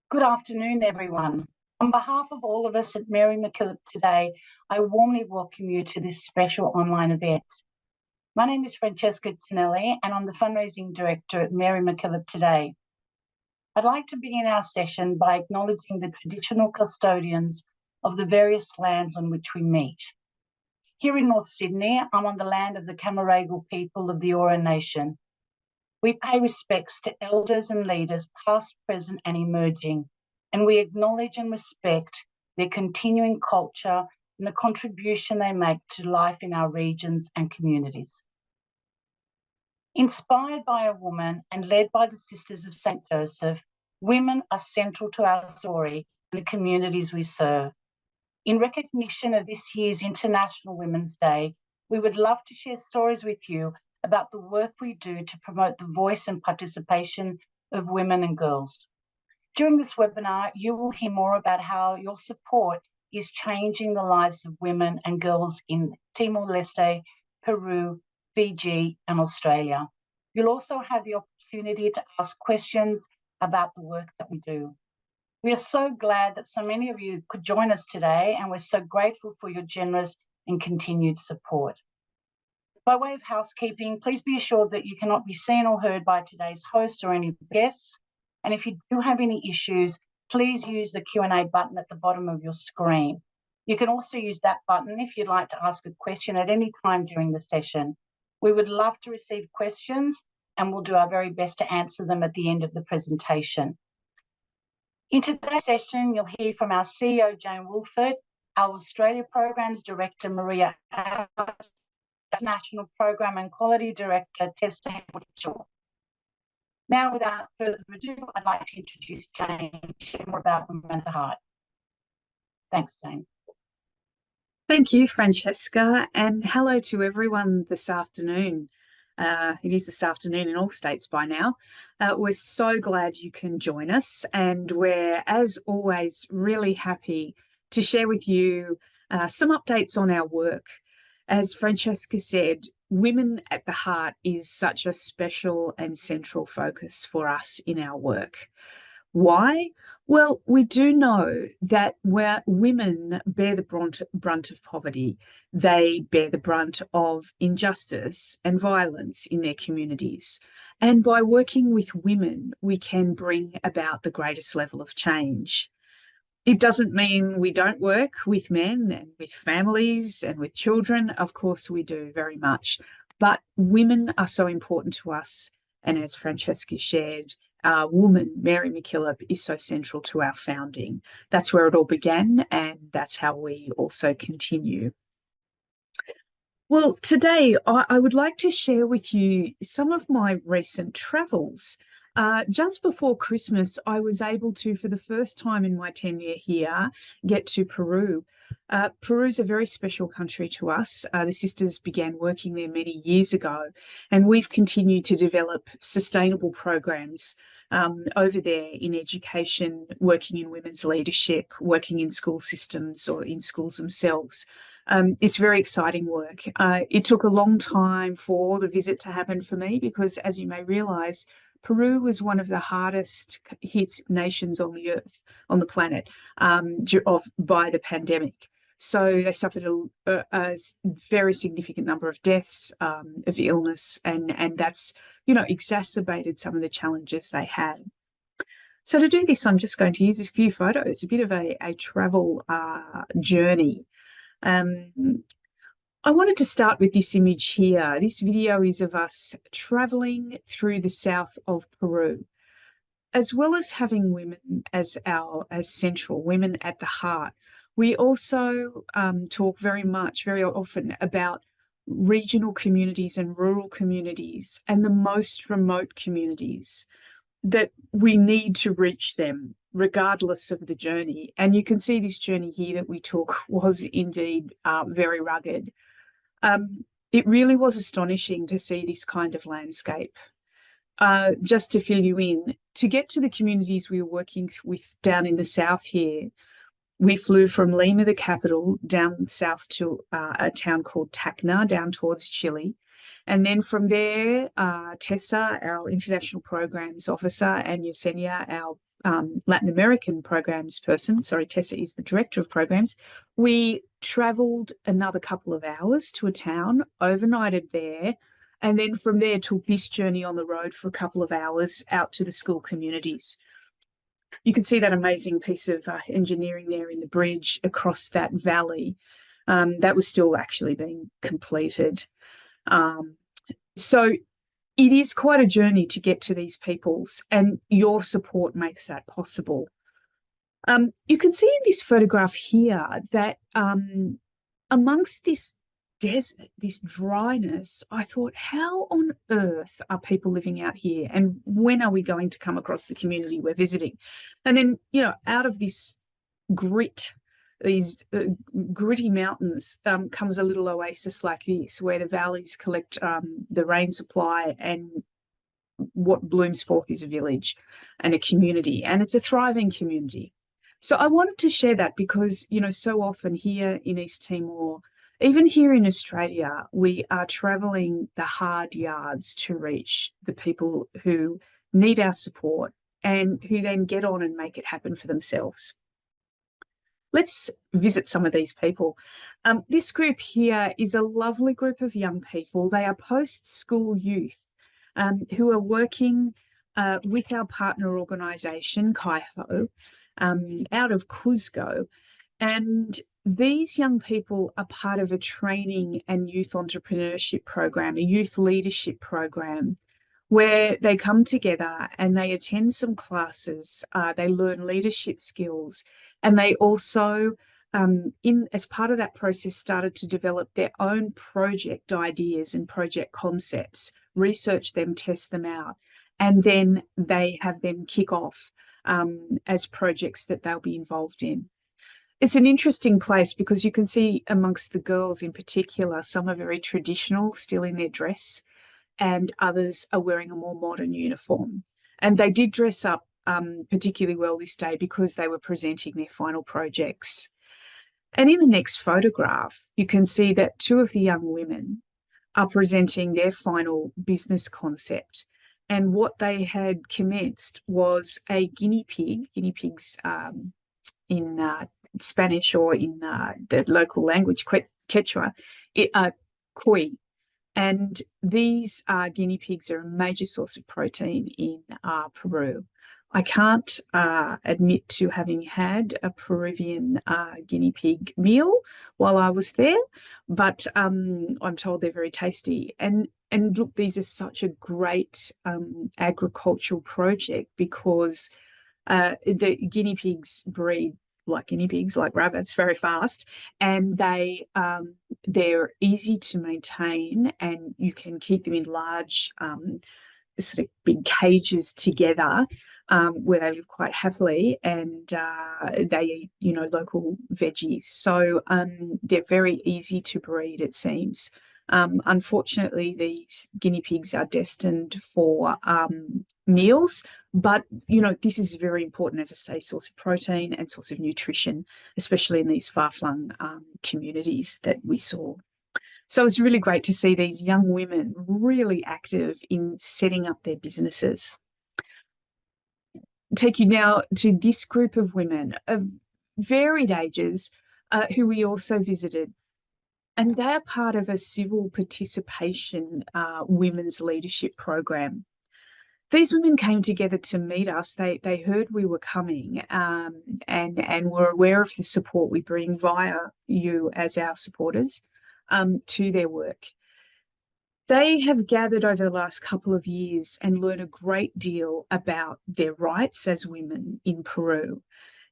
Good afternoon, everyone. On behalf of all of us at Mary MacKillop today, I warmly welcome you to this special online event. My name is Francesca Tonelli, and I'm the Fundraising Director at Mary MacKillop today. I'd like to begin our session by acknowledging the traditional custodians of the various lands on which we meet. Here in North Sydney, I'm on the land of the Camaragal people of the Eora Nation. We pay respects to elders and leaders, past, present, and emerging, and we acknowledge and respect their continuing culture and the contribution they make to life in our regions and communities. Inspired by a woman and led by the Sisters of St. Joseph, women are central to our story and the communities we serve. In recognition of this year's International Women's Day, we would love to share stories with you about the work we do to promote the voice and participation of women and girls. During this webinar, you will hear more about how your support is changing the lives of women and girls in Timor-Leste, Peru, Fiji and Australia. You'll also have the opportunity to ask questions about the work that we do. We are so glad that so many of you could join us today, and we're so grateful for your generous and continued support. By way of housekeeping, please be assured that you cannot be seen or heard by today's host or any guests. And if you do have any issues, please use the Q&A button at the bottom of your screen. You can also use that button if you'd like to ask a question at any time during the session. We would love to receive questions, and we'll do our very best to answer them at the end of the presentation. In today's session, you'll hear from our CEO, Jane Wilford, our Australia Programs Director, Maria Albert, National Program and Quality Director, Tessa. Now, without further ado, I'd like to introduce Jane to share more about Women at the Heart. Thanks, Jane. Thank you, Francesca, and hello to everyone this afternoon. It is this afternoon in all states by now. We're so glad you can join us, and we're, as always, really happy to share with you some updates on our work. As Francesca said, Women at the Heart is such a special and central focus for us in our work. Why? Well, we do know that where women bear the brunt of poverty, they bear the brunt of injustice and violence in their communities. And by working with women, we can bring about the greatest level of change. It doesn't mean we don't work with men and with families and with children. Of course, we do very much. But women are so important to us. And as Francesca shared, our woman, Mary MacKillop, is so central to our founding. That's where it all began, and that's how we also continue. Well, today I would like to share with you some of my recent travels. Just before Christmas, I was able to, for the first time in my tenure here, get to Peru. Peru is a very special country to us. The sisters began working there many years ago, and we've continued to develop sustainable programs over there in education, working in women's leadership, working in school systems or in schools themselves. It's very exciting work. It took a long time for the visit to happen for me because, as you may realise, Peru was one of the hardest hit nations on the earth, on the planet, by the pandemic. So they suffered a very significant number of deaths, of illness, and that's, exacerbated some of the challenges they had. So to do this, I'm just going to use a few photos, a bit of a travel journey. I wanted to start with this image here. This video is of us traveling through the south of Peru. As well as having women as central, women at the heart, we also talk very often about regional communities and rural communities and the most remote communities, that we need to reach them regardless of the journey. And you can see this journey here that we took was indeed very rugged. It really was astonishing to see this kind of landscape. Just to fill you in, to get to the communities we were working with down in the south here, we flew from Lima, the capital, down south to a town called Tacna, down towards Chile. And then from there, Tessa, our international programs officer, and Yesenia, our Latin American programs person, sorry, Tessa is the director of programs, we travelled another couple of hours to a town, overnighted there, and then from there took this journey on the road for a couple of hours out to the school communities. You can see that amazing piece of engineering there in the bridge across that valley. That was still actually being completed. So it is quite a journey to get to these peoples, and your support makes that possible. You can see in this photograph here that amongst this desert, this dryness, I thought, how on earth are people living out here? And when are we going to come across the community we're visiting? And then, you know, out of this grit, these gritty mountains, comes a little oasis like this, where the valleys collect the rain supply, and what blooms forth is a village and a community, and it's a thriving community. So I wanted to share that because, you know, so often here in East Timor, even here in Australia, we are travelling the hard yards to reach the people who need our support and who then get on and make it happen for themselves. Let's visit some of these people. This group here is a lovely group of young people. They are post-school youth who are working with our partner organisation, Kaiho, out of Cusco. And these young people are part of a training and youth entrepreneurship program, a youth leadership program, where they come together and they attend some classes, they learn leadership skills, and they also, as part of that process, started to develop their own project ideas and project concepts, research them, test them out, and then they have them kick off as projects that they'll be involved in. It's an interesting place because you can see amongst the girls in particular, some are very traditional, still in their dress, and others are wearing a more modern uniform. And they did dress up particularly well this day because they were presenting their final projects. And in the next photograph, you can see that two of the young women are presenting their final business concept. And what they had commenced was a guinea pig, guinea pigs in Spanish, or in the local language, Quechua, koi. And these guinea pigs are a major source of protein in Peru. I can't admit to having had a Peruvian guinea pig meal while I was there, but I'm told they're very tasty. And look, these are such a great agricultural project because the guinea pigs breed like guinea pigs, like rabbits, very fast, and they're easy to maintain, and you can keep them in large sort of big cages together where they live quite happily, and they eat, you know, local veggies. So they're very easy to breed, it seems. Unfortunately, these guinea pigs are destined for meals, but, you know, this is very important, as I say, source of protein and source of nutrition, especially in these far-flung communities that we saw. So it's really great to see these young women really active in setting up their businesses. Take you now to this group of women of varied ages who we also visited. And they are part of a civil participation women's leadership program. These women came together to meet us. They heard we were coming and were aware of the support we bring via you as our supporters to their work. They have gathered over the last couple of years and learned a great deal about their rights as women in Peru.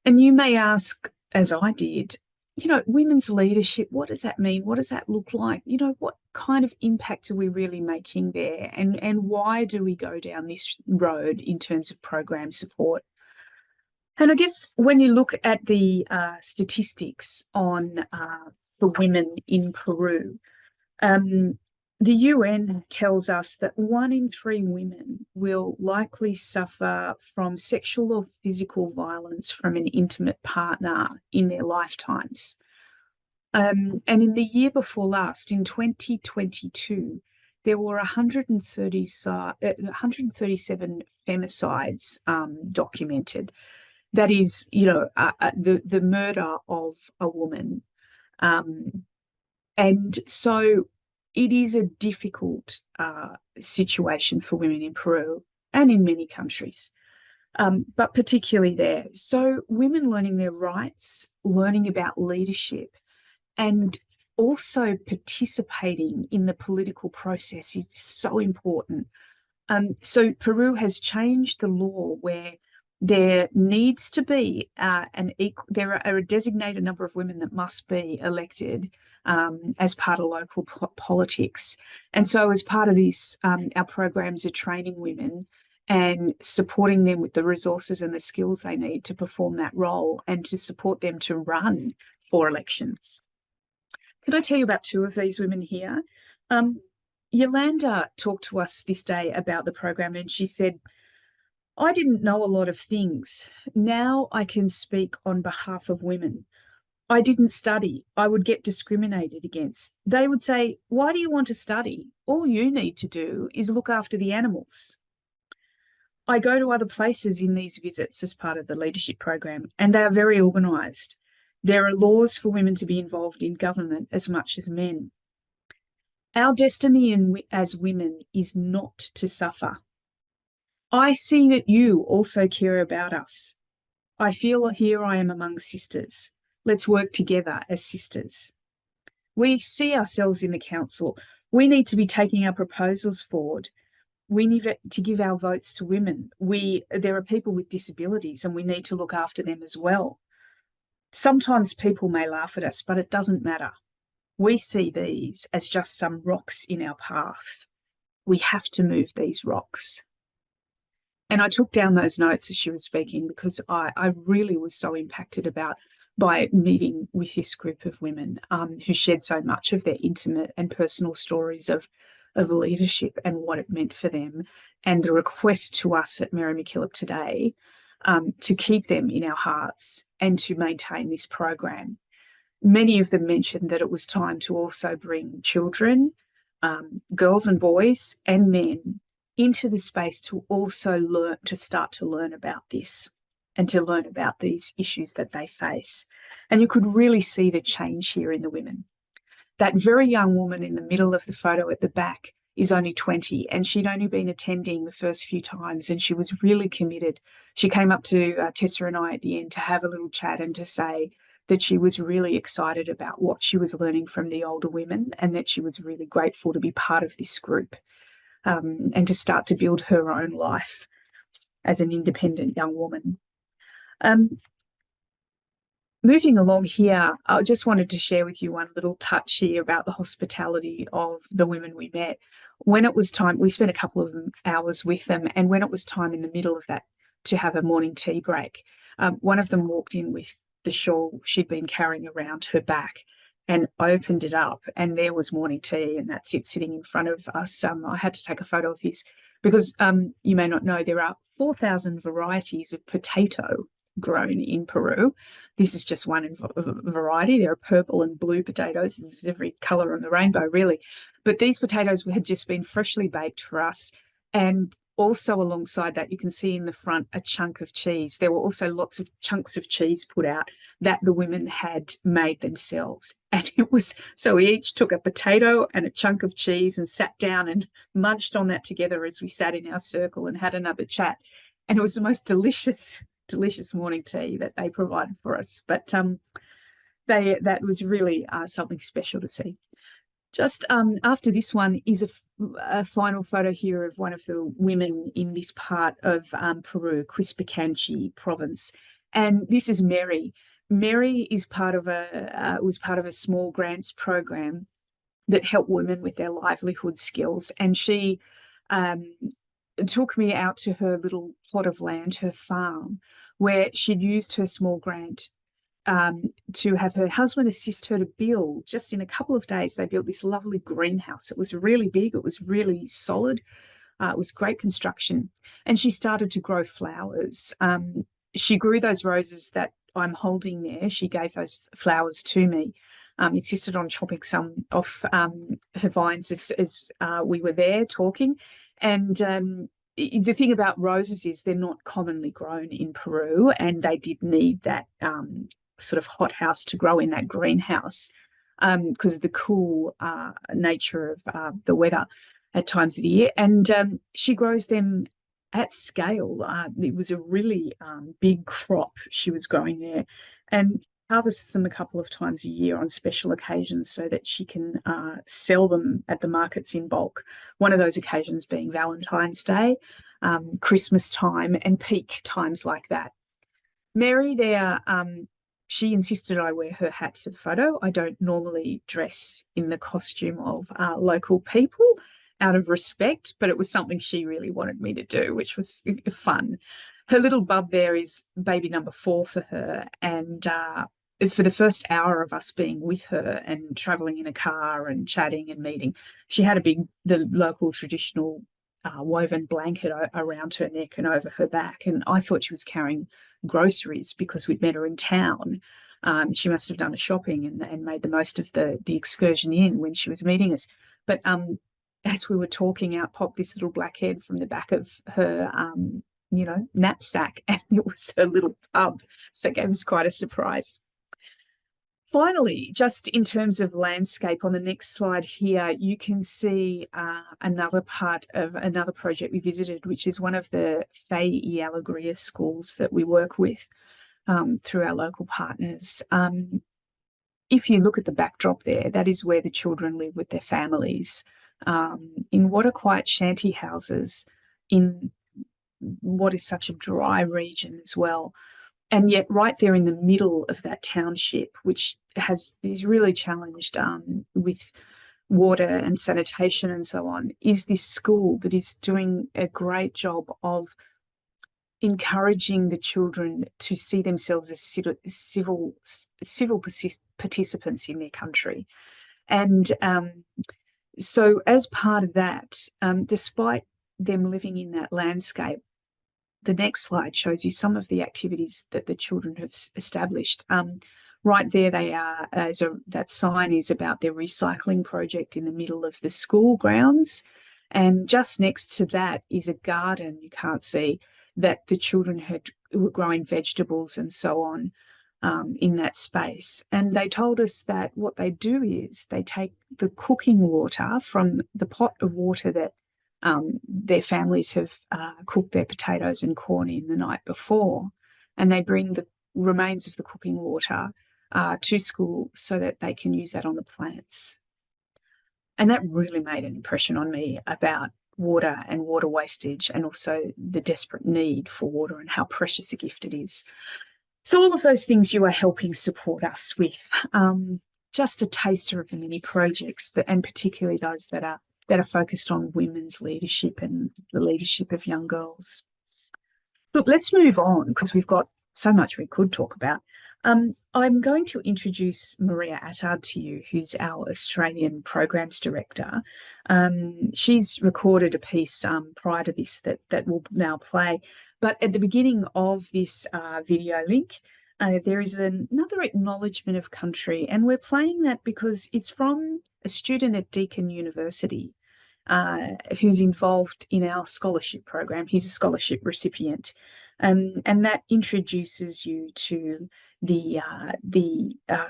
And you may ask, as I did, you know, women's leadership, what does that mean? What does that look like? You know, what kind of impact are we really making there? And why do we go down this road in terms of program support? And I guess when you look at the statistics on for women in Peru, the UN tells us that 1 in 3 women will likely suffer from sexual or physical violence from an intimate partner in their lifetimes. And in the year before last, in 2022, there were 137 femicides documented. That is, the murder of a woman. And so it is a difficult situation for women in Peru and in many countries, but particularly there. So women learning their rights, learning about leadership, and also participating in the political process is so important. So Peru has changed the law where there needs to be there are a designated number of women that must be elected as part of local politics. And so as part of this, our programs are training women and supporting them with the resources and the skills they need to perform that role and to support them to run for election. Can I tell you about two of these women here? Yolanda talked to us this day about the program, and she said, I didn't know a lot of things. Now I can speak on behalf of women. I didn't study. I would get discriminated against. They would say, why do you want to study? All you need to do is look after the animals. I go to other places in these visits as part of the leadership program, and they are very organised. There are laws for women to be involved in government as much as men. Our destiny as women is not to suffer. I see that you also care about us. I feel here I am among sisters. Let's work together as sisters. We see ourselves in the council. We need to be taking our proposals forward. We need to give our votes to women. There are people with disabilities, and we need to look after them as well. Sometimes people may laugh at us, but it doesn't matter. We see these as just some rocks in our path. We have to move these rocks. And I took down those notes as she was speaking because I really was so impacted by meeting with this group of women who shared so much of their intimate and personal stories of leadership and what it meant for them, and the request to us at Mary MacKillop today to keep them in our hearts and to maintain this program. Many of them mentioned that it was time to also bring children, girls and boys and men into the space to also start to learn about this and to learn about these issues that they face. And you could really see the change here in the women. That very young woman in the middle of the photo at the back is only 20, and she'd only been attending the first few times, and she was really committed. She came up to Tessa and I at the end to have a little chat and to say that she was really excited about what she was learning from the older women, and that she was really grateful to be part of this group and to start to build her own life as an independent young woman. Moving along here, I just wanted to share with you one little touch here about the hospitality of the women we met. When it was time, we spent a couple of hours with them, and when it was time in the middle of that to have a morning tea break, one of them walked in with the shawl she'd been carrying around her back and opened it up, and there was morning tea, and that's it sitting in front of us. I had to take a photo of this because you may not know, there are 4,000 varieties of potato grown in Peru. This is just one variety. There are purple and blue potatoes. There's every colour on the rainbow, really. But these potatoes had just been freshly baked for us. And also alongside that, you can see in the front a chunk of cheese. There were also lots of chunks of cheese put out that the women had made themselves. And it was, so we each took a potato and a chunk of cheese and sat down and munched on that together as we sat in our circle and had another chat. And it was the most delicious morning tea that they provided for us. But that was really something special to see. Just after this one is a final photo here of one of the women in this part of Peru, Quispecanchi province. And this is Mary. Mary is was part of a small grants program that helped women with their livelihood skills. And she took me out to her little plot of land, her farm, where she'd used her small grant to have her husband assist her to build. Just in a couple of days, they built this lovely greenhouse. It was really big. It was really solid. It was great construction. And she started to grow flowers. She grew those roses that I'm holding there. She gave those flowers to me. insisted on chopping some off her vines as we were there talking. And the thing about roses is they're not commonly grown in Peru, and they did need that sort of hothouse to grow in, that greenhouse, because of the cool nature of the weather at times of the year. And she grows them at scale. It was a really big crop she was growing there, and harvests them a couple of times a year on special occasions so that she can sell them at the markets in bulk. One of those occasions being Valentine's Day, Christmas time, and peak times like that. Mary there, she insisted I wear her hat for the photo. I don't normally dress in the costume of local people out of respect, but it was something she really wanted me to do, which was fun. Her little bub there is baby number 4 for her, and for the first hour of us being with her and travelling in a car and chatting and meeting, she had the local traditional woven blanket around her neck and over her back, and I thought she was carrying groceries because we'd met her in town. She must have done a shopping and made the most of the excursion in when she was meeting us. But as we were talking, out popped this little black head from the back of her knapsack, and it was her little pub. So it gave us quite a surprise. Finally, just in terms of landscape, on the next slide here, you can see another part of another project we visited, which is one of the Fiji and Australia schools that we work with through our local partners. If you look at the backdrop there, that is where the children live with their families in what are quite shanty houses in what is such a dry region as well. And yet right there in the middle of that township, which is really challenged with water and sanitation and so on, is this school that is doing a great job of encouraging the children to see themselves as civil participants in their country. And so as part of that, despite them living in that landscape, the next slide shows you some of the activities that the children have established. Right there they are, that sign is about their recycling project in the middle of the school grounds. And just next to that is a garden, you can't see, that the children were growing vegetables and so on in that space. And they told us that what they do is they take the cooking water from the pot of water that their families have cooked their potatoes and corn in the night before, and they bring the remains of the cooking water to school so that they can use that on the plants. And that really made an impression on me about water and water wastage, and also the desperate need for water and how precious a gift it is. So all of those things you are helping support us with. Just a taster of the many projects and particularly those that are focused on women's leadership and the leadership of young girls. Look, let's move on because we've got so much we could talk about. I'm going to introduce Maria Attard to you, who's our Australian Programs Director. She's recorded a piece prior to this that will now play. But at the beginning of this video link, there is another acknowledgement of country, and we're playing that because it's from a student at Deacon University who's involved in our scholarship program. He's a scholarship recipient, and that introduces you to the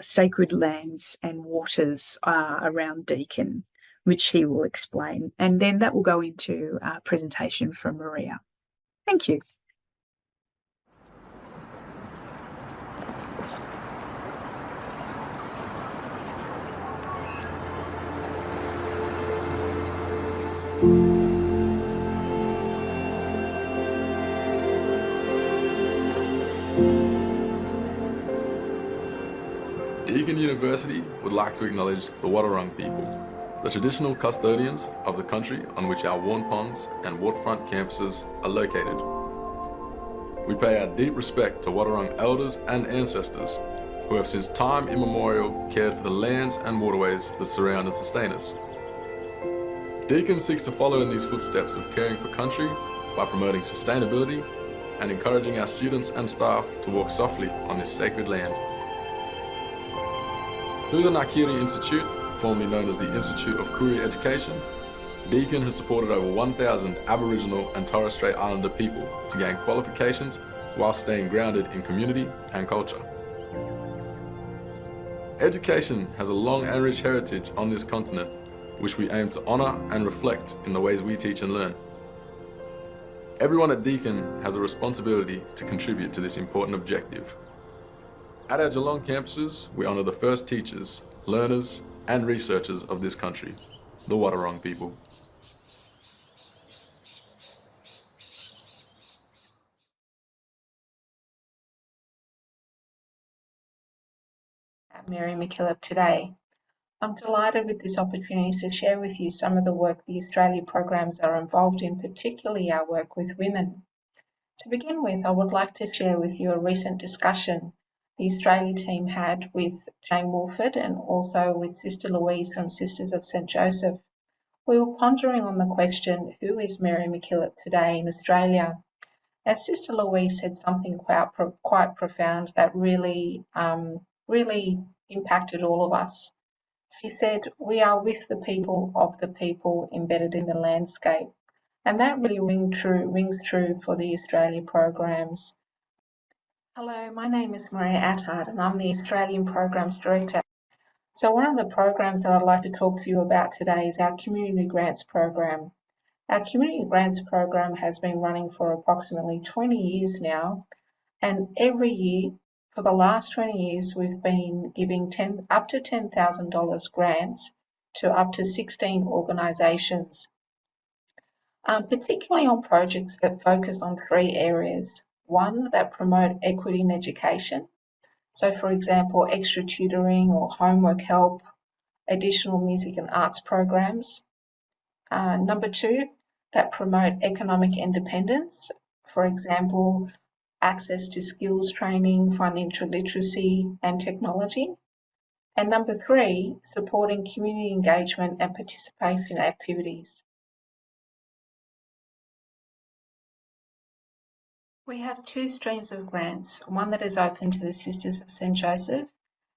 sacred lands and waters around Deacon, which he will explain, and then that will go into a presentation from Maria. Thank you. Deacon University would like to acknowledge the Wadawurrung people, the traditional custodians of the country on which our Warn Ponds and waterfront campuses are located. We pay our deep respect to Wadawurrung elders and ancestors who have since time immemorial cared for the lands and waterways that surround and sustain us. Deacon seeks to follow in these footsteps of caring for country by promoting sustainability and encouraging our students and staff to walk softly on this sacred land. Through the Nakiri Institute, formerly known as the Institute of Koori Education, Deacon has supported over 1,000 Aboriginal and Torres Strait Islander people to gain qualifications while staying grounded in community and culture. Education has a long and rich heritage on this continent, which we aim to honour and reflect in the ways we teach and learn. Everyone at Deacon has a responsibility to contribute to this important objective. At our Geelong campuses, we honour the first teachers, learners and researchers of this country, the Wadawurrung people. Mary MacKillop today. I'm delighted with this opportunity to share with you some of the work the Australia programs are involved in, particularly our work with women. To begin with, I would like to share with you a recent discussion the Australia team had with Jane Wolford and also with Sister Louise from Sisters of St Joseph. We were pondering on the question, who is Mary MacKillop today in Australia? As Sister Louise said something quite profound that really impacted all of us. She said, "We are with the people of the people embedded in the landscape." And that really rings true for the Australia programs. Hello, my name is Maria Attard and I'm the Australian Programs Director. So one of the programs that I'd like to talk to you about today is our Community Grants Program. Our Community Grants Program has been running for approximately 20 years now, and every year for the last 20 years we've been giving up to $10,000 grants to up to 16 organisations, particularly on projects that focus on 3 areas. One, that promote equity in education. So for example, extra tutoring or homework help, additional music and arts programs. Number 2, that promote economic independence. For example, access to skills training, financial literacy and technology. And number 3, supporting community engagement and participation activities. We have 2 streams of grants, one that is open to the Sisters of St Joseph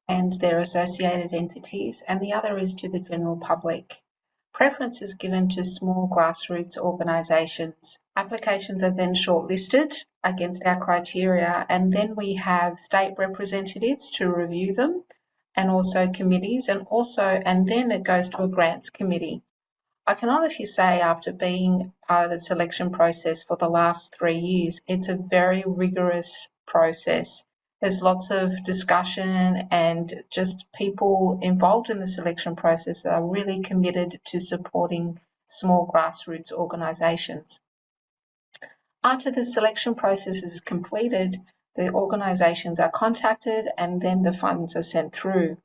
and their associated entities, and the other is to the general public. Preference is given to small grassroots organisations. Applications are then shortlisted against our criteria, and then we have state representatives to review them, and also committees, and then it goes to a grants committee. I can honestly say, after being part of the selection process for the last 3 years, it's a very rigorous process. There's lots of discussion and just people involved in the selection process that are really committed to supporting small grassroots organisations. After the selection process is completed, the organisations are contacted and then the funds are sent through.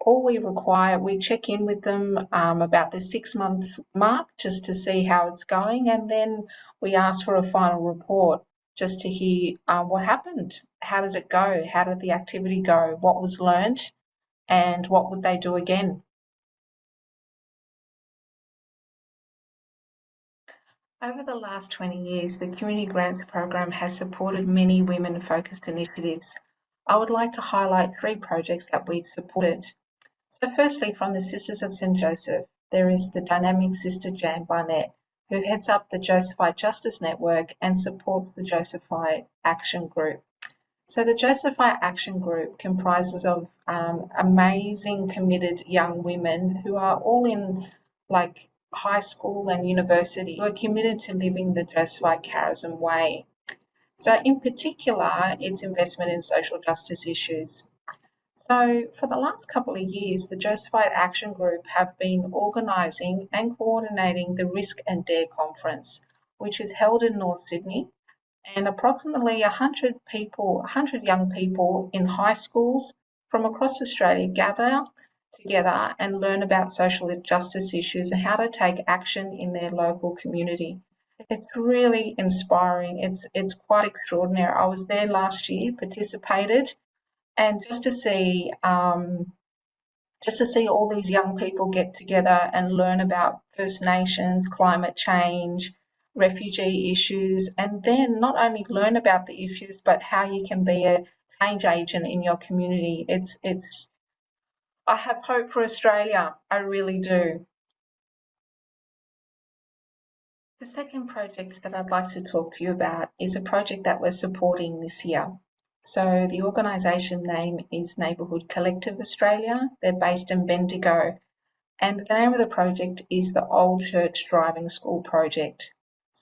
All we require, we check in with them about the 6 months mark just to see how it's going, and then we ask for a final report just to hear what happened, how did it go, how did the activity go, what was learnt, and what would they do again. Over the last 20 years, the Community Grants Program has supported many women-focused initiatives. I would like to highlight 3 projects that we've supported. So firstly, from the Sisters of St Joseph, there is the dynamic Sister Jan Barnett, who heads up the Josephite Justice Network and supports the Josephite Action Group. So the Josephite Action Group comprises of amazing, committed young women who are all in high school and university, who are committed to living the Josephite charism way. So in particular, its investment in social justice issues. So for the last couple of years, the Josephite Action Group have been organising and coordinating the Risk and Dare Conference, which is held in North Sydney, and approximately 100 young people in high schools from across Australia gather together and learn about social justice issues and how to take action in their local community. It's really inspiring. It's quite extraordinary. I was there last year, participated, and just to see all these young people get together and learn about First Nations, climate change, refugee issues, and then not only learn about the issues, but how you can be a change agent in your community. It's I have hope for Australia, I really do. The second project that I'd like to talk to you about is a project that we're supporting this year. So the organisation name is Neighbourhood Collective Australia. They're based in Bendigo, and the name of the project is the Old Church Driving School Project.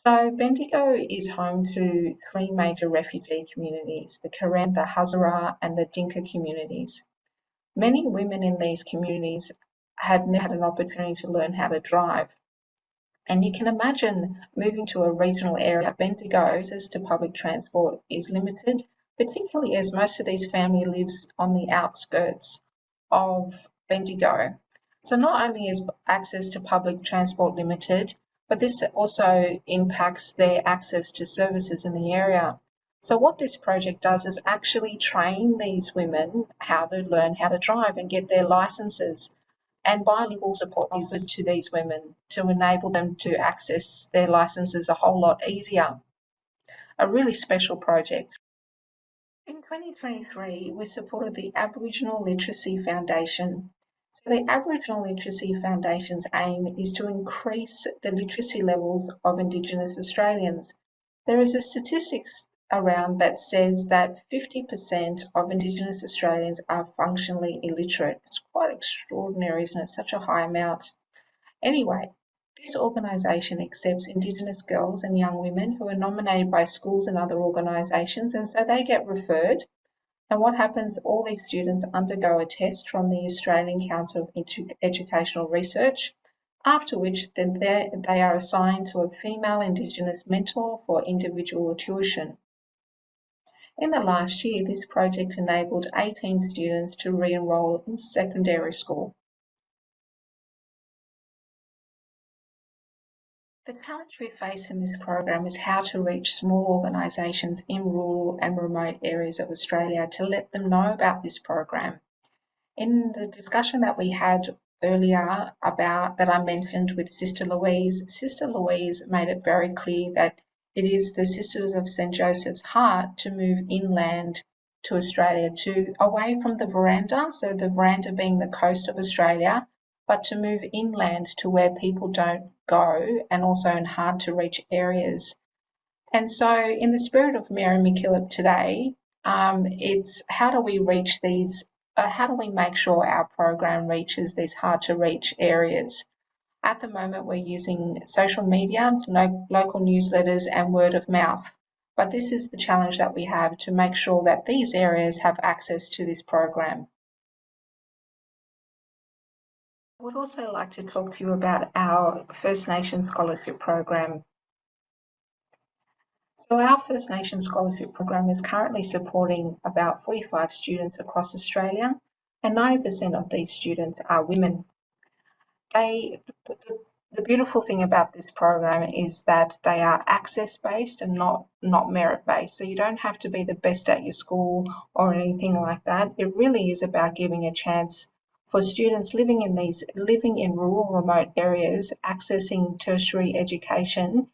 So Bendigo is home to three major refugee communities, the Karen, the Hazara and the Dinka communities. Many women in these communities had never had an opportunity to learn how to drive. And you can imagine moving to a regional area, Bendigo, access to public transport is limited, particularly as most of these family lives on the outskirts of Bendigo. So not only is access to public transport limited, but this also impacts their access to services in the area. So what this project does is actually train these women how to learn how to drive and get their licenses. And bilingual support offered to these women to enable them to access their licenses a whole lot easier. A really special project. In 2023, we supported the Aboriginal Literacy Foundation. The Aboriginal Literacy Foundation's aim is to increase the literacy levels of Indigenous Australians. There is a statistics around that says that 50% of Indigenous Australians are functionally illiterate. It's quite extraordinary, isn't it? Such a high amount. Anyway, this organisation accepts Indigenous girls and young women who are nominated by schools and other organisations, and so they get referred. And what happens, all these students undergo a test from the Australian Council of Educational Research, after which then they are assigned to a female Indigenous mentor for individual tuition. In the last year, this project enabled 18 students to re-enroll in secondary school. The challenge we face in this program is how to reach small organisations in rural and remote areas of Australia to let them know about this program. In the discussion that we had earlier about that I mentioned with Sister Louise made it very clear that it is the Sisters of St. Joseph's heart to move inland to Australia, to away from the veranda, so the veranda being the coast of Australia, but to move inland to where people don't go and also in hard to reach areas. And so in the spirit of Mary MacKillop today, it's how do we reach these, how do we make sure our program reaches these hard to reach areas? At the moment, we're using social media, local newsletters and word of mouth. But this is the challenge that we have to make sure that these areas have access to this program. I would also like to talk to you about our First Nations Scholarship Program. So our First Nations Scholarship Program is currently supporting about 45 students across Australia, and 90% of these students are women. The beautiful thing about this program is that they are access-based and not merit-based. So you don't have to be the best at your school or anything like that. It really is about giving a chance for students living in rural, remote areas, accessing tertiary education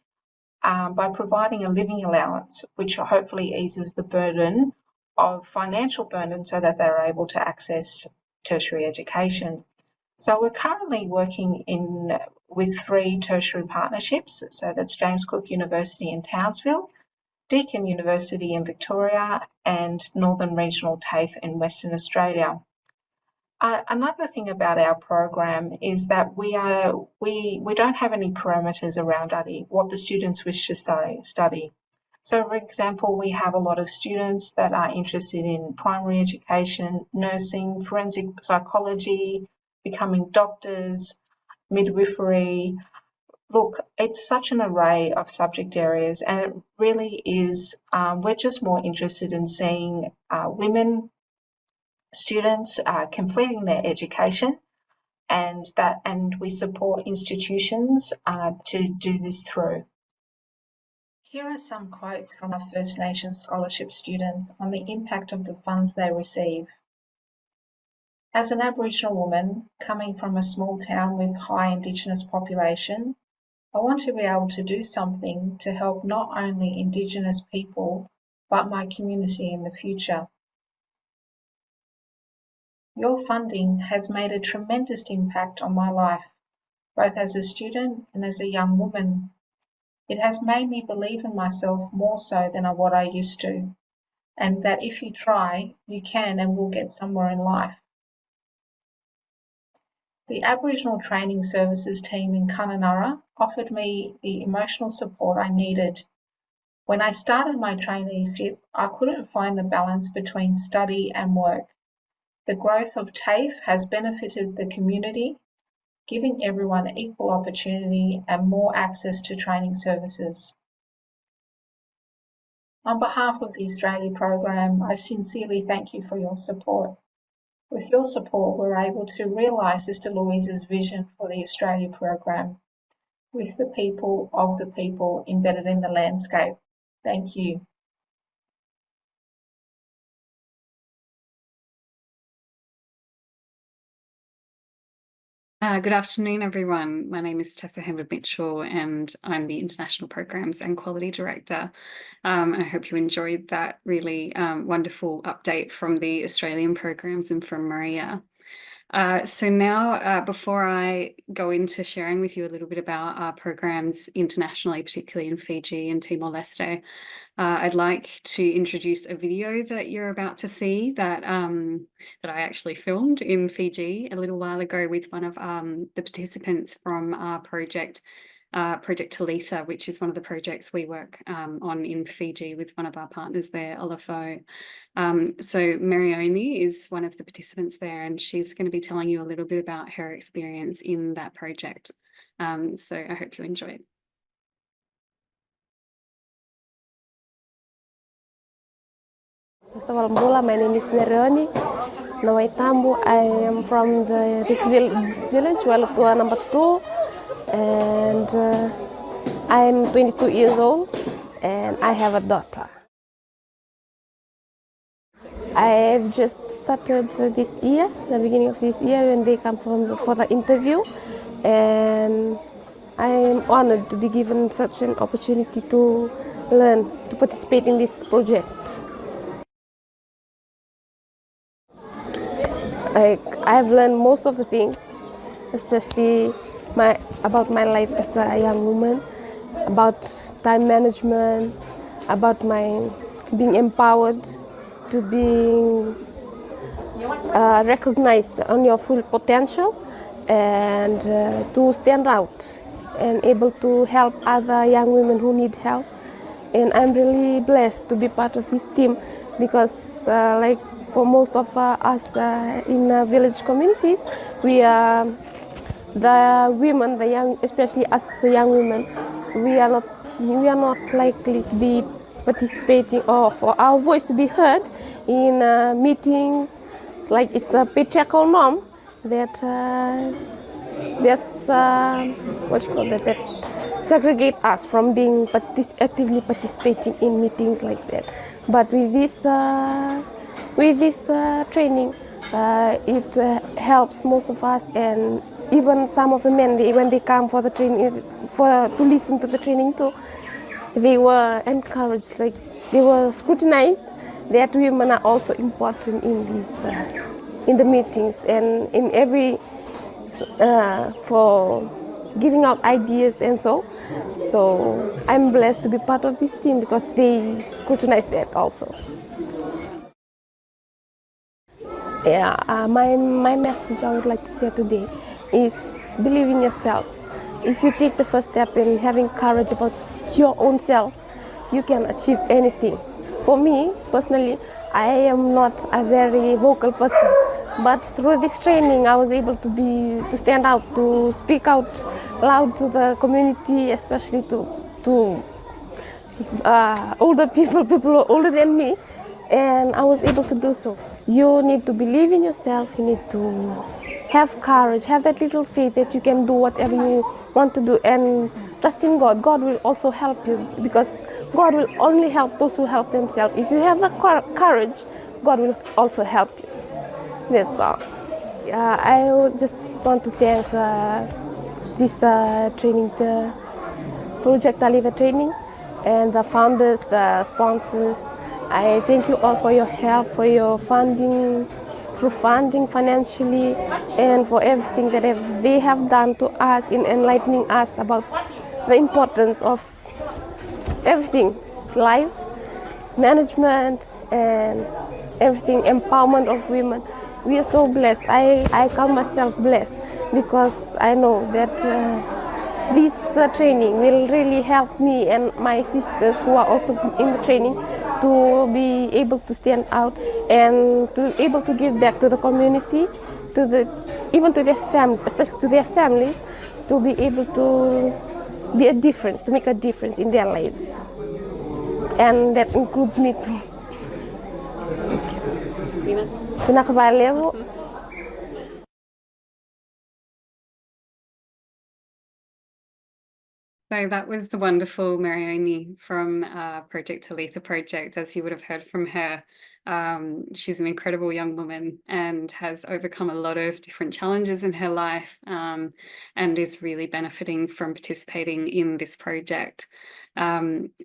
by providing a living allowance, which hopefully eases the burden of financial burden so that they're able to access tertiary education. So we're currently working with 3 tertiary partnerships. So that's James Cook University in Townsville, Deacon University in Victoria, and Northern Regional TAFE in Western Australia. Another thing about our program is that we don't have any parameters around what the students wish to study. So, for example, we have a lot of students that are interested in primary education, nursing, forensic psychology, becoming doctors, midwifery. Look, it's such an array of subject areas, and it really is, we're just more interested in seeing women students completing their education, and we support institutions to do this through. Here are some quotes from our First Nations scholarship students on the impact of the funds they receive. As an Aboriginal woman coming from a small town with high Indigenous population, I want to be able to do something to help not only Indigenous people, but my community in the future. Your funding has made a tremendous impact on my life, both as a student and as a young woman. It has made me believe in myself more so than what I used to, and that if you try, you can and will get somewhere in life. The Aboriginal Training Services team in Kununurra offered me the emotional support I needed. When I started my traineeship, I couldn't find the balance between study and work. The growth of TAFE has benefited the community, giving everyone equal opportunity and more access to training services. On behalf of the Australia program, I sincerely thank you for your support. With your support, we're able to realise Sister Louisa's vision for the Australia program, with the people of the people embedded in the landscape. Thank you. Good afternoon, everyone. My name is Tessa Hammond-Mitchell, and I'm the International Programs and Quality Director. I hope you enjoyed that really wonderful update from the Australian programs and from Maria. So now, before I go into sharing with you a little bit about our programs internationally, particularly in Fiji and Timor-Leste, I'd like to introduce a video that you're about to see that I actually filmed in Fiji a little while ago with one of the participants from our project Altha, which is one of the projects we work on in Fiji with one of our partners there, Altha. So Marioni is one of the participants there, and she's going to be telling you a little bit about her experience in that project. So I hope you enjoy it. First of all, my name is Marioni Nawaitambu. I am from this village, Walutua number 2, and I'm 22 years old, and I have a daughter. I've just started this year, the beginning of this year, when they come for the interview, and I'm honored to be given such an opportunity to learn, to participate in this project. I've learned most of the things, especially about my life as a young woman, about time management, about my being empowered, to being recognized on your full potential, and to stand out and able to help other young women who need help. And I'm really blessed to be part of this team, because like for most of us in village communities, we are the women, the young, especially us the young women, we are not likely to be participating or for our voice to be heard in meetings. It's like it's the patriarchal norm that that segregate us from being actively participating in meetings like that. But with this training, it helps most of us, and even some of the men, when they come for the training, to listen to the training too, they were encouraged, like they were scrutinized that women are also important in the meetings and in every for giving out ideas and so I'm blessed to be part of this team because they scrutinize that also. My message I would like to share today is believe in yourself. If you take the first step in having courage about your own self, you can achieve anything. For me personally, I am not a very vocal person, but through this training I was able to stand out, to speak out loud to the community, especially to older people who are older than me, and I was able to do so. You need to believe in yourself, you need to have courage, have that little faith that you can do whatever you want to do, and trust in God. God will also help you, because God will only help those who help themselves. If you have the courage, God will also help you. That's all. I just want to thank this training, the Project Altha training, and the founders, the sponsors. I thank you all for your help, for your funding, through funding financially and for everything that they have done to us in enlightening us about the importance of everything, life, management, and everything, empowerment of women. We are so blessed. I call myself blessed because I know that this training will really help me and my sisters who are also in the training to be able to stand out and to be able to give back to the community, even to their families, especially to their families, to be able to be a difference, to make a difference in their lives. And that includes me too. Pinakabalya po. So that was the wonderful Marioni from Project Altha project. As you would have heard from her, she's an incredible young woman and has overcome a lot of different challenges in her life, and is really benefiting from participating in this project.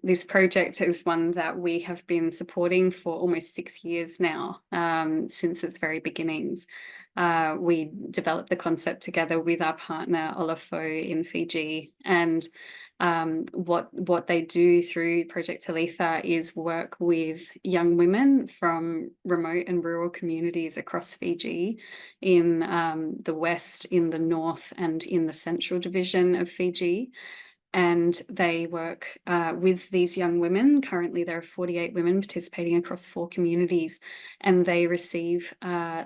This project is one that we have been supporting for almost 6 years now, since its very beginnings. We developed the concept together with our partner Altha in Fiji, and what they do through Project Altha is work with young women from remote and rural communities across Fiji, in the west, in the north, and in the central division of Fiji. And they work with these young women. Currently, there are 48 women participating across 4 communities, and they receive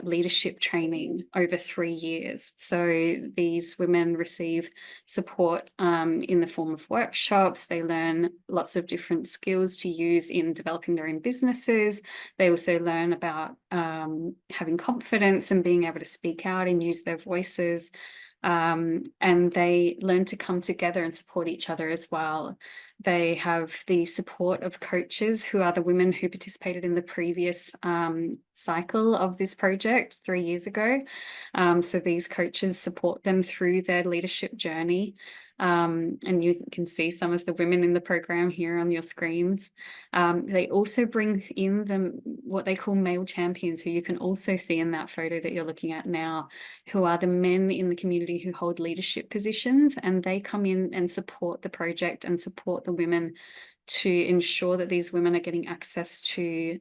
leadership training over 3 years. So these women receive support in the form of workshops. They learn lots of different skills to use in developing their own businesses. They also learn about having confidence and being able to speak out and use their voices. And they learn to come together and support each other as well. They have the support of coaches who are the women who participated in the previous cycle of this project 3 years ago. So these coaches support them through their leadership journey. And you can see some of the women in the program here on your screens. They also bring in what they call male champions, who you can also see in that photo that you're looking at now, who are the men in the community who hold leadership positions, and they come in and support the project and support the women to ensure that these women are getting access to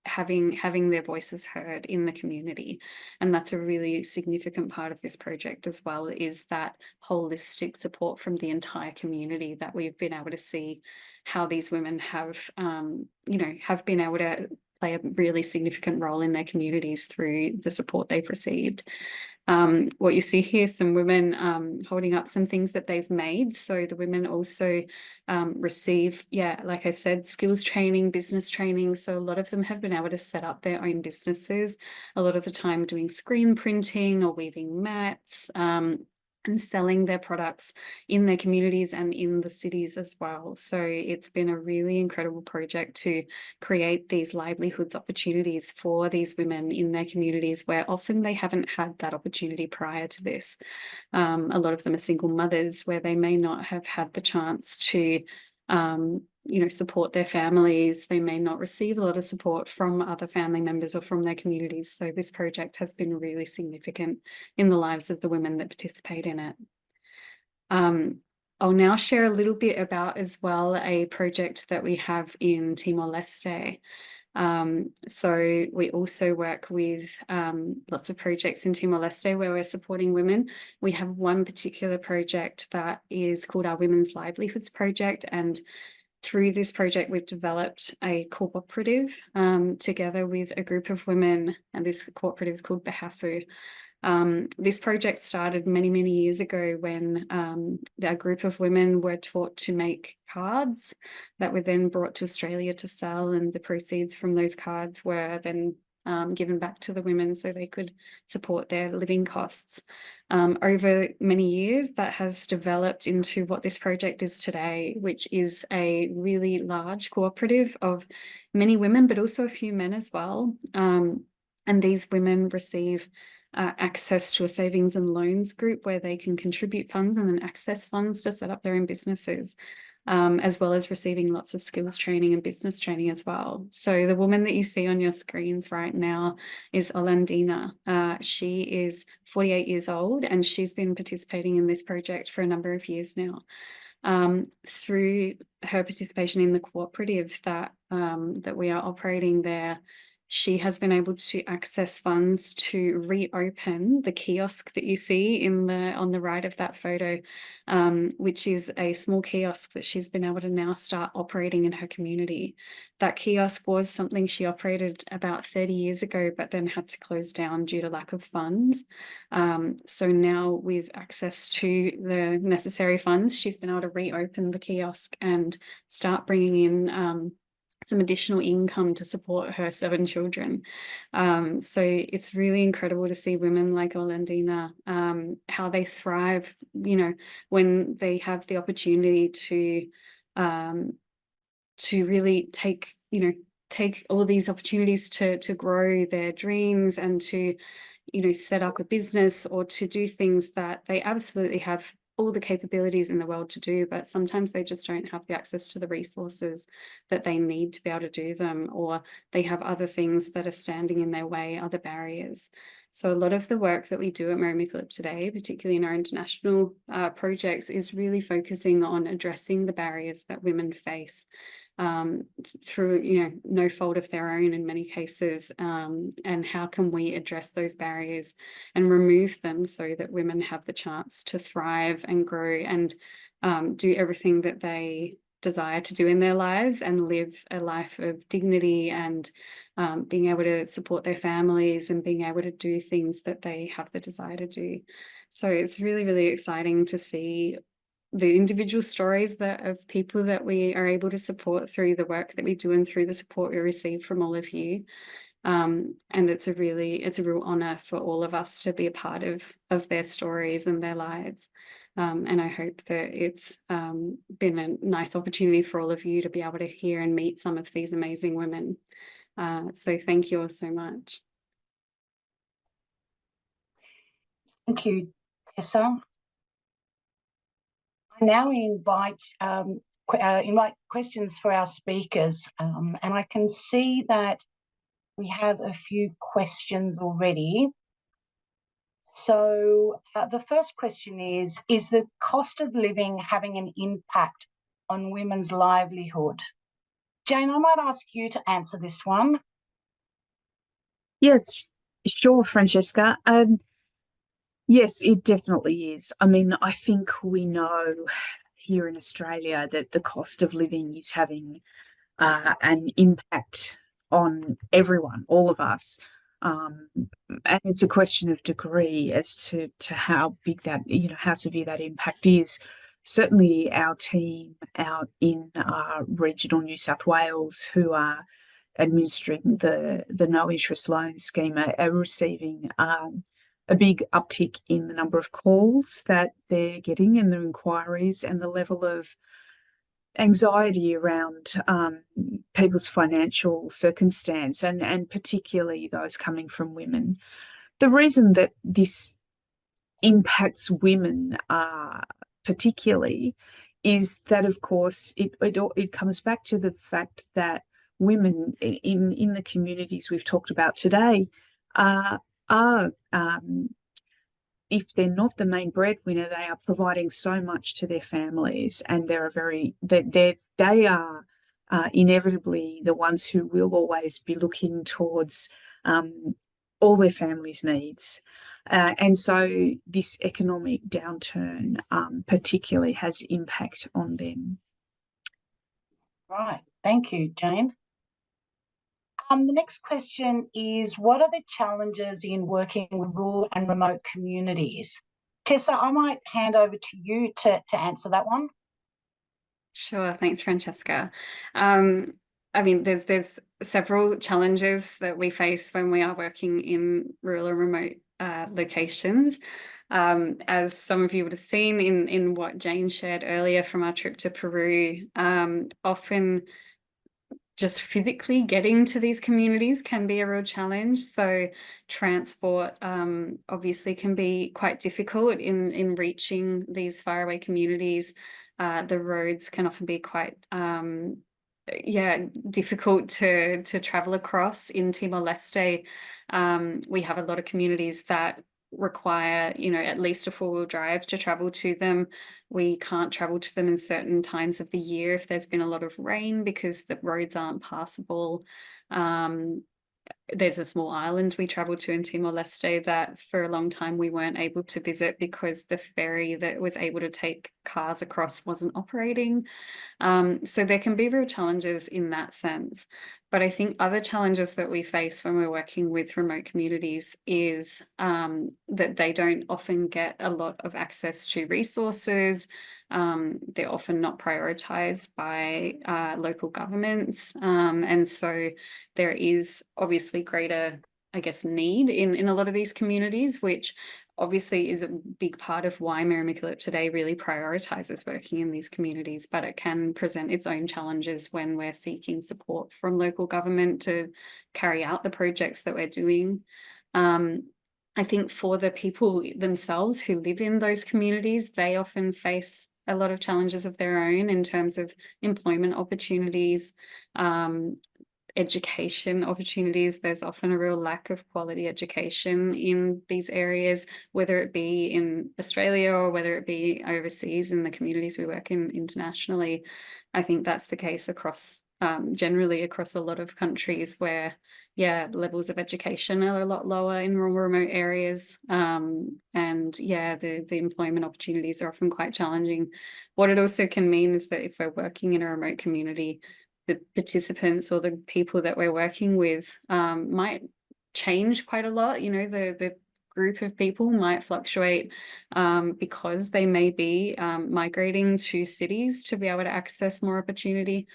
having their voices heard in the community. And that's a really significant part of this project as well, is that holistic support from the entire community, that we've been able to see how these women have been able to play a really significant role in their communities through the support they've received. What you see here, some women holding up some things that they've made. So the women also receive, like I said, skills training, business training. So a lot of them have been able to set up their own businesses, a lot of the time doing screen printing or weaving mats, and selling their products in their communities and in the cities as well. So it's been a really incredible project to create these livelihoods opportunities for these women in their communities, where often they haven't had that opportunity prior to this. A lot of them are single mothers, where they may not have had the chance to support their families. They may not receive a lot of support from other family members or from their communities. So this project has been really significant in the lives of the women that participate in it. I'll now share a little bit about as well a project that we have in Timor-Leste. So we also work with lots of projects in Timor-Leste where we're supporting women. We have one particular project that is called our Women's Livelihoods Project, and through this project, we've developed a cooperative together with a group of women, and this cooperative is called Behafu. This project started many, many years ago when a group of women were taught to make cards that were then brought to Australia to sell, and the proceeds from those cards were then given back to the women so they could support their living costs. Over many years, that has developed into what this project is today, which is a really large cooperative of many women, but also a few men as well. And these women receive access to a savings and loans group where they can contribute funds and then access funds to set up their own businesses. as well as receiving lots of skills training and business training as well. So the woman that you see on your screens right now is Olandina. She is 48 years old, and she's been participating in this project for a number of years now. Through her participation in the cooperative that we are operating there, she has been able to access funds to reopen the kiosk that you see on the right of that photo, which is a small kiosk that she's been able to now start operating in her community. That kiosk was something she operated about 30 years ago, but then had to close down due to lack of funds. So now, with access to the necessary funds, she's been able to reopen the kiosk and start bringing in some additional income to support her 7 children. So it's really incredible to see women like Olandina, how they thrive, you know, when they have the opportunity to really take all these opportunities to grow their dreams and to, you know, set up a business or to do things that they absolutely have all the capabilities in the world to do, but sometimes they just don't have the access to the resources that they need to be able to do them, or they have other things that are standing in their way, other barriers. So a lot of the work that we do at Mary MacKillop today, particularly in our international projects, is really focusing on addressing the barriers that women face through, you know, no fault of their own in many cases, and how can we address those barriers and remove them so that women have the chance to thrive and grow and do everything that they desire to do in their lives and live a life of dignity and being able to support their families and being able to do things that they have the desire to do. So it's really, really exciting to see the individual stories of people that we are able to support through the work that we do and through the support we receive from all of you. And it's a real honor for all of us to be a part of their stories and their lives. And I hope that it's been a nice opportunity for all of you to be able to hear and meet some of these amazing women. So thank you all so much. Thank you, Tessa. I now invite questions for our speakers, and I can see that we have a few questions already. So the first question is the cost of living having an impact on women's livelihood? Jane, I might ask you to answer this one. Yes, sure, Francesca. Yes, it definitely is. I mean, I think we know here in Australia that the cost of living is having an impact on everyone, all of us. And it's a question of degree as to how big that, you know, how severe that impact is. Certainly our team out in regional New South Wales who are administering the no interest loan scheme are receiving a big uptick in the number of calls that they're getting and the inquiries and the level of anxiety around people's financial circumstance and particularly those coming from women. The reason that this impacts women particularly is that, of course, it comes back to the fact that women in the communities we've talked about today are if they're not the main breadwinner, they are providing so much to their families, and they are inevitably the ones who will always be looking towards all their families' needs. And so this economic downturn particularly has impact on them. Right. Thank you, Jane. The next question is, what are the challenges in working with rural and remote communities? Tessa, I might hand over to you to answer that one. Sure, thanks, Francesca. I mean, there's several challenges that we face when we are working in rural and remote locations. As some of you would have seen in what Jane shared earlier from our trip to Peru, often just physically getting to these communities can be a real challenge. So transport obviously can be quite difficult in reaching these faraway communities. the roads can often be quite difficult to travel across. In Timor-Leste, we have a lot of communities that require, you know, at least a 4-wheel drive to travel to them. We can't travel to them in certain times of the year if there's been a lot of rain because the roads aren't passable. There's a small island we traveled to in Timor-Leste that for a long time we weren't able to visit because the ferry that was able to take cars across wasn't operating. So there can be real challenges in that sense. But I think other challenges that we face when we're working with remote communities is that they don't often get a lot of access to resources. They're often not prioritized by local governments. And so there is obviously greater, I guess, need in a lot of these communities, which obviously is a big part of why Mary MacKillop today really prioritizes working in these communities, but it can present its own challenges when we're seeking support from local government to carry out the projects that we're doing. I think for the people themselves who live in those communities, they often face a lot of challenges of their own in terms of employment opportunities, education opportunities. There's often a real lack of quality education in these areas, whether it be in Australia or whether it be overseas in the communities we work in internationally. I think that's the case across generally across a lot of countries where levels of education are a lot lower in remote areas, and the employment opportunities are often quite challenging. What it also can mean is that if we're working in a remote community, the participants or the people that we're working with might change quite a lot. You know, the group of people might fluctuate because they may be migrating to cities to be able to access more opportunity.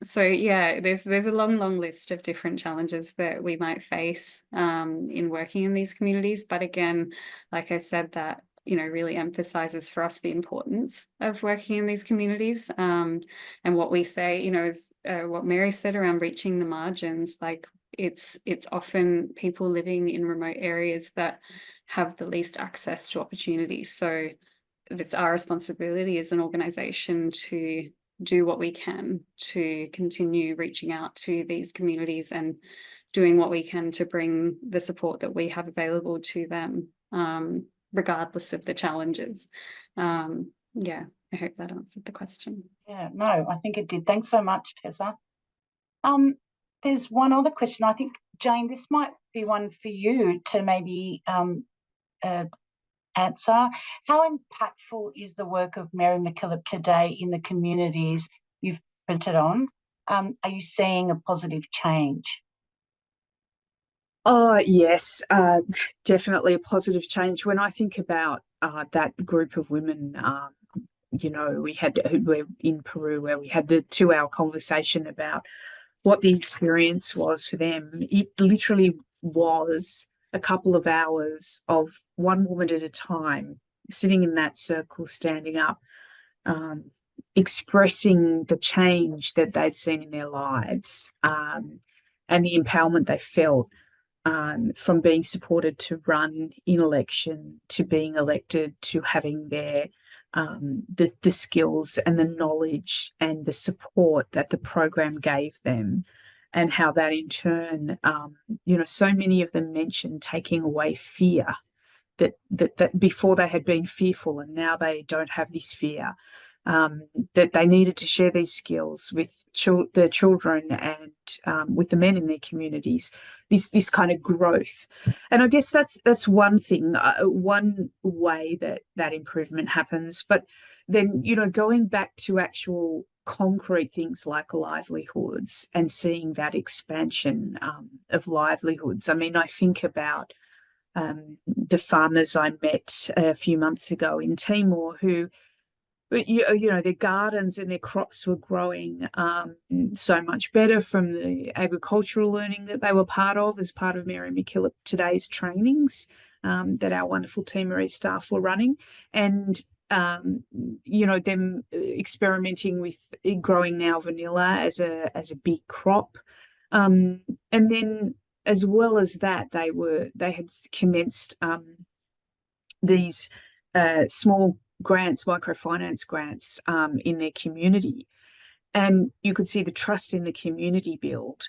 So yeah, there's a long list of different challenges that we might face in working in these communities. But again, like I said, that, you know, really emphasizes for us the importance of working in these communities. And what we say, you know, is what Mary said around reaching the margins. Like it's often people living in remote areas that have the least access to opportunities. So it's our responsibility as an organization to do what we can to continue reaching out to these communities and doing what we can to bring the support that we have available to them, regardless of the challenges. I hope that answered the question. Yeah, no, I think it did. Thanks so much, Tessa. There's one other question. I think, Jane, this might be one for you to maybe answer. How impactful is the work of Mary MacKillop today in the communities you've presented on? Are you seeing a positive change? Oh, yes, definitely a positive change. When I think about that group of women, you know, we're in Peru where we had the 2-hour conversation about what the experience was for them. It literally was a couple of hours of one woman at a time sitting in that circle, standing up, expressing the change that they'd seen in their lives, and the empowerment they felt from being supported to run in election, to being elected, to having their the skills and the knowledge and the support that the program gave them, and how that in turn, you know, so many of them mentioned taking away fear, that before they had been fearful and now they don't have this fear, that they needed to share these skills with their children and with the men in their communities, this kind of growth. And I guess that's one thing, one way that improvement happens. But then, you know, going back to actual concrete things like livelihoods and seeing that expansion of livelihoods. I mean, I think about the farmers I met a few months ago in Timor who, you know, their gardens and their crops were growing so much better from the agricultural learning that they were part of as part of Mary MacKillop today's trainings that our wonderful Timorese staff were running. And, you know, them experimenting with growing now vanilla as a big crop. And then as well as that, they had commenced these small grants, microfinance grants in their community. And you could see the trust in the community build.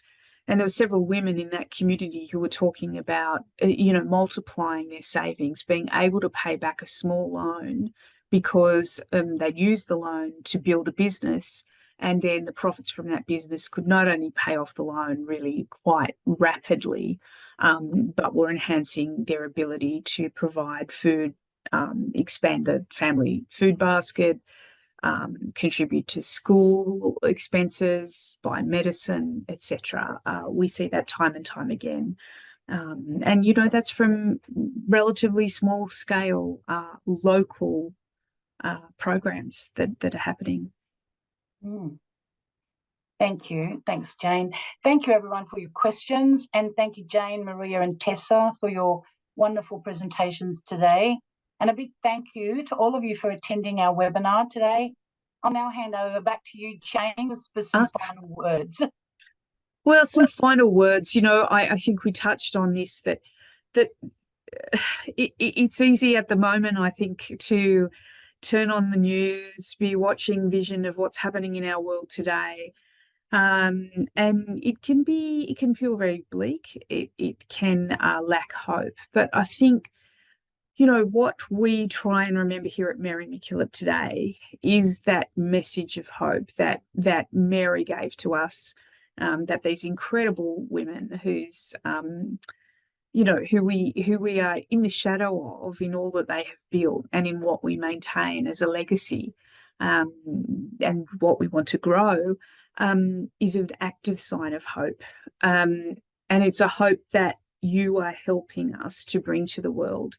And there were several women in that community who were talking about, multiplying their savings, being able to pay back a small loan because they'd used the loan to build a business. And then the profits from that business could not only pay off the loan really quite rapidly, but were enhancing their ability to provide food, expand the family food basket, contribute to school expenses, buy medicine, etc. We see that time and time again. And, that's from relatively small scale, local programs that are happening. Thank you. Thanks, Jane. Thank you, everyone, for your questions. And thank you, Jane, Maria, and Tessa, for your wonderful presentations today. And a big thank you to all of you for attending our webinar today. I'll now hand over back to you, Jane, for some final words. Well, some final words. I think we touched on this, that it's easy at the moment, I think, to turn on the news, be watching vision of what's happening in our world today. And it can feel very bleak. It can lack hope. But I think, what we try and remember here at Mary MacKillop today is that message of hope that Mary gave to us, that these incredible women who's, who we are in the shadow of in all that they have built and in what we maintain as a legacy, and what we want to grow, is an active sign of hope. And it's a hope that you are helping us to bring to the world.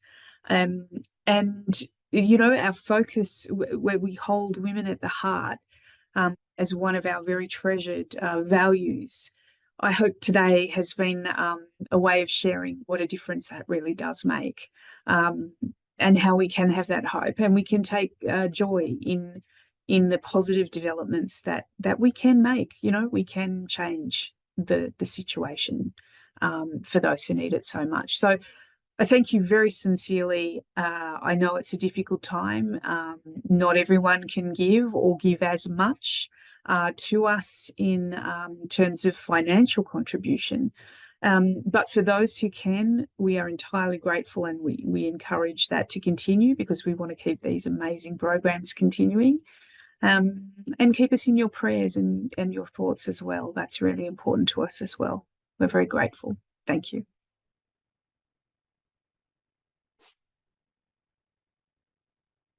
And, our focus, where we hold women at the heart, as one of our very treasured values, I hope today has been a way of sharing what a difference that really does make, and how we can have that hope, and we can take joy in the positive developments that we can make. We can change the situation for those who need it so much. So I thank you very sincerely. I know it's a difficult time. Not everyone can give or give as much to us in terms of financial contribution. But for those who can, we are entirely grateful, and we encourage that to continue, because we want to keep these amazing programs continuing. And keep us in your prayers and your thoughts as well. That's really important to us as well. We're very grateful. Thank you.